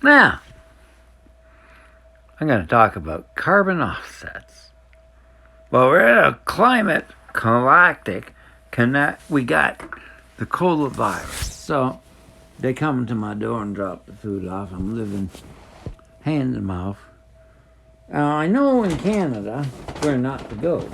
Now, I'm going to talk about carbon offsets. Well, we're at a climate galactic we got the cola virus. So they come to my door and drop the food off. I'm living hand to mouth. I know in Canada where not to go.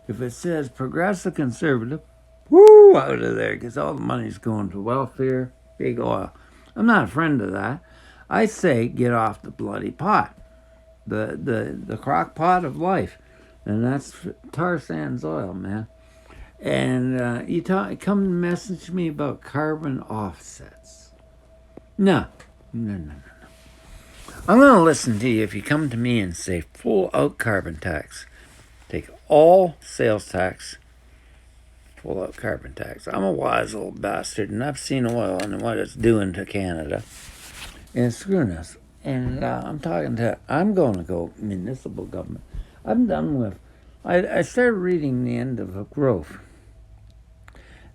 If it says progressive conservative, woo, out of there, because all the money's going to welfare, big oil. I'm not a friend of that. I say get off the bloody pot, the crock pot of life, and that's tar sands oil, man. And you come message me about carbon offsets. No. I'm going to listen to you if you come to me and say full out carbon tax. Take all sales tax, full out carbon tax. I'm a wise old bastard, and I've seen oil and what it's doing to Canada. And it's screwing us. And I'm going to go municipal government. I'm done with, I started reading the end of Growth.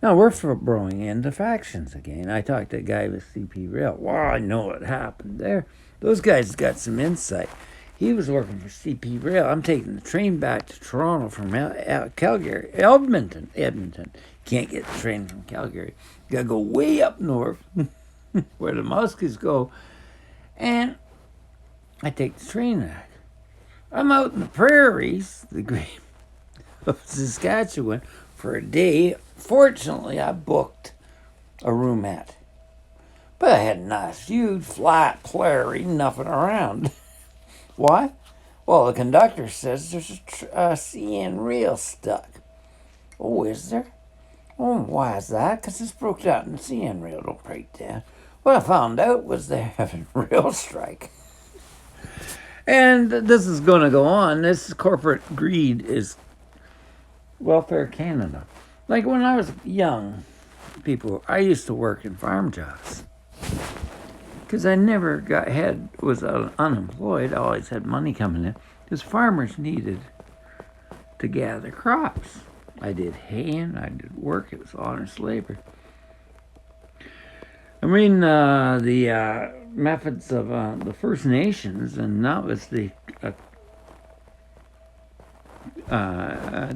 Now, we're throwing into factions again. I talked to a guy with CP Rail. Well, I know what happened there. Those guys got some insight. He was working for CP Rail. I'm taking the train back to Toronto from Calgary, Edmonton. Can't get the train from Calgary. You got to go way up north where the muskies go. And I take the train back. I'm out in the prairies, the Green of Saskatchewan, for a day. Fortunately, I booked a roomette. But I had a nice, huge, flat prairie, nothing around. Why? Well, the conductor says there's a CN rail stuck. Oh, is there? Oh, why is that? Because it's broke down and the CN rail don't break down. What I found out was they're having a rail strike. And this is going to go on. This corporate greed is Welfare Canada. Like when I was young, I used to work in farm jobs. Because I never was unemployed. I always had money coming in. Because farmers needed to gather crops. I did haying, I did work. It was honest labor. I'm reading the methods of the First Nations, and that was the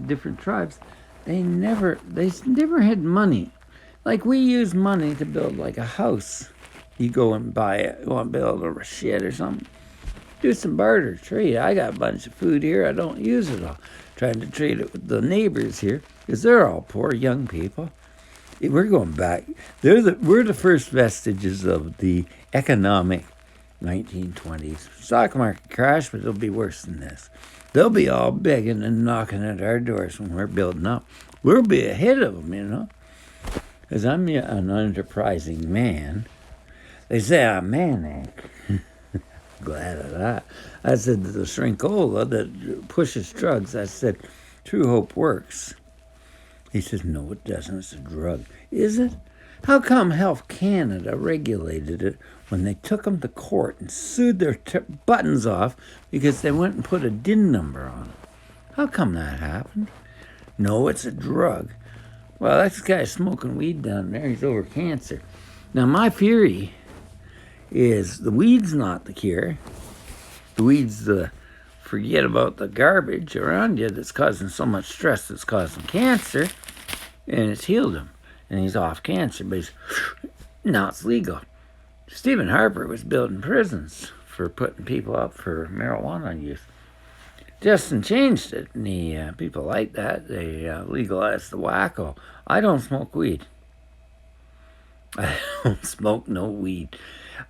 different tribes. They never had money. Like we use money to build like a house. You go and buy it. You want to build a shed or something. Do some barter trade. I got a bunch of food here. I don't use it all. Trying to trade it with the neighbors here because they're all poor young people. We're going back. We're the first vestiges of the economic 1920s. Stock market crash, but it'll be worse than this. They'll be all begging and knocking at our doors when we're building up. We'll be ahead of them, you know. Because I'm an enterprising man. They say I'm manic. Glad of that. I said to the Shrinkola that pushes drugs, I said, True Hope works. He says, no, it doesn't. It's a drug. Is it? How come Health Canada regulated it when they took them to court and sued their buttons off because they went and put a DIN number on it? How come that happened? No, it's a drug. Well, that guy's smoking weed down there. He's over cancer. Now, my theory is the weed's not the cure. The weed's forget about the garbage around you that's causing so much stress that's causing cancer, and it's healed him. And he's off cancer, but now it's legal. Stephen Harper was building prisons for putting people up for marijuana use. Justin changed it, and people like that. They legalized the wacko. I don't smoke weed. I don't smoke no weed.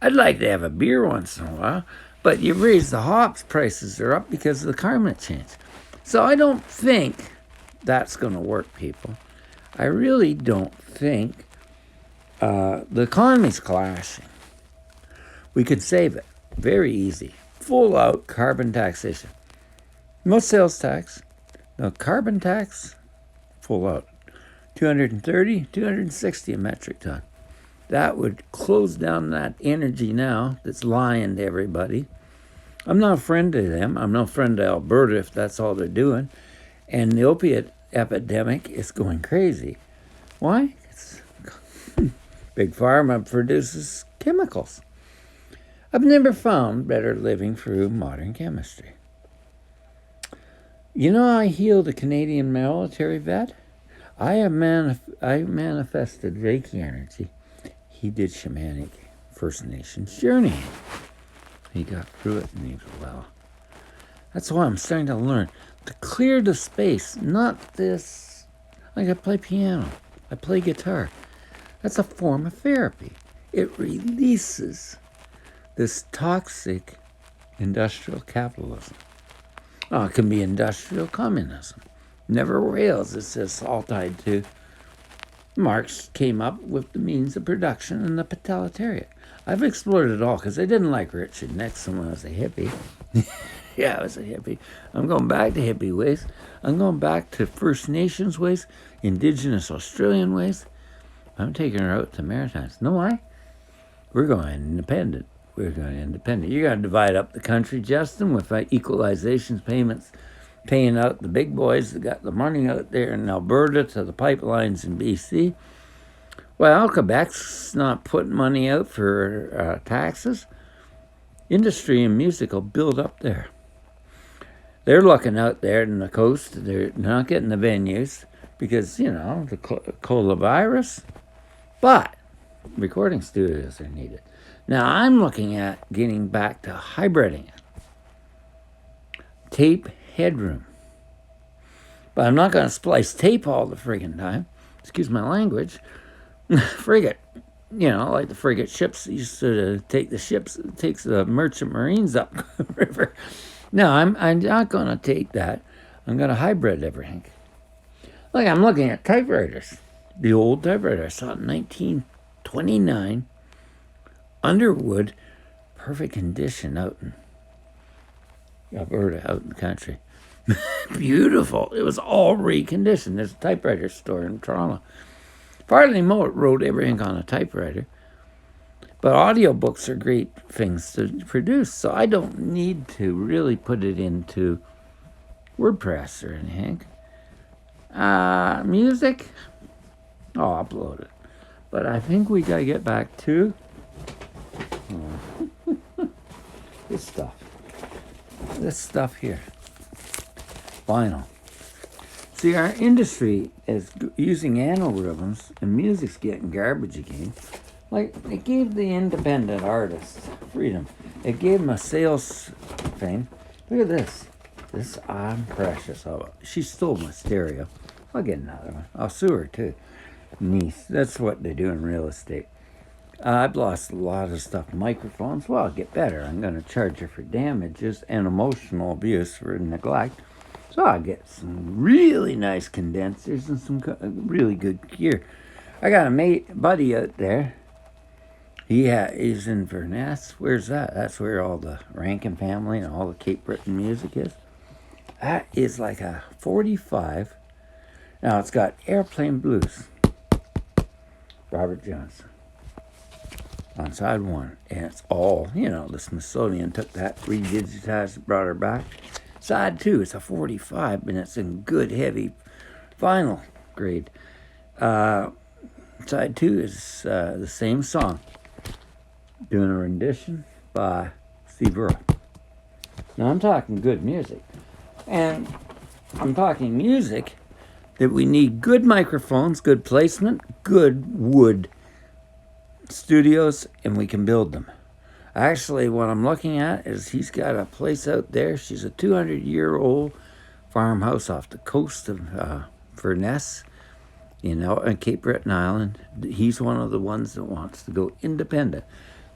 I'd like to have a beer once in a while, but you raise the hops prices are up because of the climate change. So I don't think that's going to work, people. I really don't think the economy's crashing. We could save it. Very easy. Full out carbon taxation. No sales tax. No carbon tax. Full out. 230, 260 a metric ton. That would close down that energy now that's lying to everybody. I'm not a friend of them. I'm no friend of Alberta if that's all they're doing. And the opiate epidemic is going crazy. Why? Big Pharma produces chemicals. I've never found better living through modern chemistry. You know, I healed a Canadian military vet. I manifested Reiki energy. He did shamanic First Nations journey. He got through it and he was well. That's why I'm starting to learn to clear the space, not this. Like I play piano, I play guitar. That's a form of therapy. It releases this toxic industrial capitalism. Oh, it can be industrial communism. Never rails. It's just all tied to Marx came up with the means of production and the proletariat. I've explored it all because I didn't like Richard Nixon when I was a hippie. Yeah, I was a hippie. I'm going back to hippie ways. I'm going back to First Nations ways, Indigenous Australian ways. I'm taking her out to Maritimes. Know why? We're going independent. We're going independent. You're going to divide up the country, Justin, with equalization payments, paying out the big boys that got the money out there in Alberta to the pipelines in BC. Well, Quebec's not putting money out for taxes. Industry and music will build up there. They're looking out there in the coast. They're not getting the venues because, you know, the coronavirus. But recording studios are needed. Now, I'm looking at getting back to hybriding it. Tape headroom. But I'm not going to splice tape all the friggin' time. Excuse my language. Frigate. You know, like the frigate ships used to take the ships, it takes the merchant marines up the river. No, I'm not going to take that. I'm going to hybrid everything. Like, I'm looking at typewriters. The old typewriter I saw in 1929. Underwood, perfect condition out in Alberta, out in the country. Beautiful. It was all reconditioned. There's a typewriter store in Toronto. Farley Moat wrote everything on a typewriter. But audiobooks are great things to produce, so I don't need to really put it into WordPress or anything. Music, I'll upload it. But I think we got to get back to this stuff. This stuff here. Vinyl. See, our industry is using anaerobes, and music's getting garbage again. Like, it gave the independent artists freedom. It gave them a sales thing. Look at this. I'm precious. Oh, she stole my stereo. I'll get another one. I'll sue her, too. Niece. That's what they do in real estate. I've lost a lot of stuff. Microphones. Well, I'll get better. I'm going to charge her for damages and emotional abuse for neglect. So I'll get some really nice condensers and some really good gear. I got a buddy out there. He's in Verness. Where's that? That's where all the Rankin family and all the Cape Breton music is. That is like a 45. Now it's got Airplane Blues. Robert Johnson. On side one. And it's all, you know, the Smithsonian took that, redigitized it, brought her back. Side two, it's a 45, and it's in good, heavy vinyl grade. Side two is the same song. Doing a rendition by Steve Earle. Now, I'm talking good music. And I'm talking music that we need good microphones, good placement, good wood studios, and we can build them. Actually, what I'm looking at is he's got a place out there. She's a 200-year-old farmhouse off the coast of Verness, in Cape Breton Island. He's one of the ones that wants to go independent.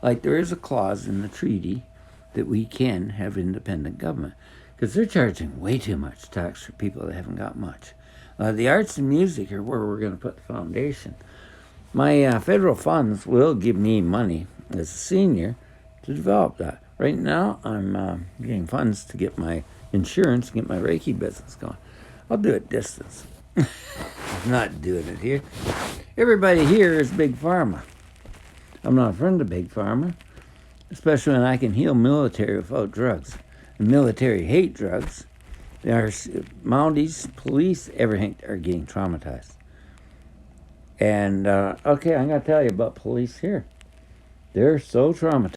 Like, there is a clause in the treaty that we can have independent government because they're charging way too much tax for people that haven't got much. The arts and music are where we're going to put the foundation. My federal funds will give me money as a senior to develop that. Right now, I'm getting funds to get my insurance, get my Reiki business going. I'll do it distance. I'm not doing it here. Everybody here is Big Pharma. I'm not a friend of Big Pharma, especially when I can heal military without drugs. The military hate drugs. Our Mounties, police, everything are getting traumatized. And, okay, I'm going to tell you about police here. They're so traumatized.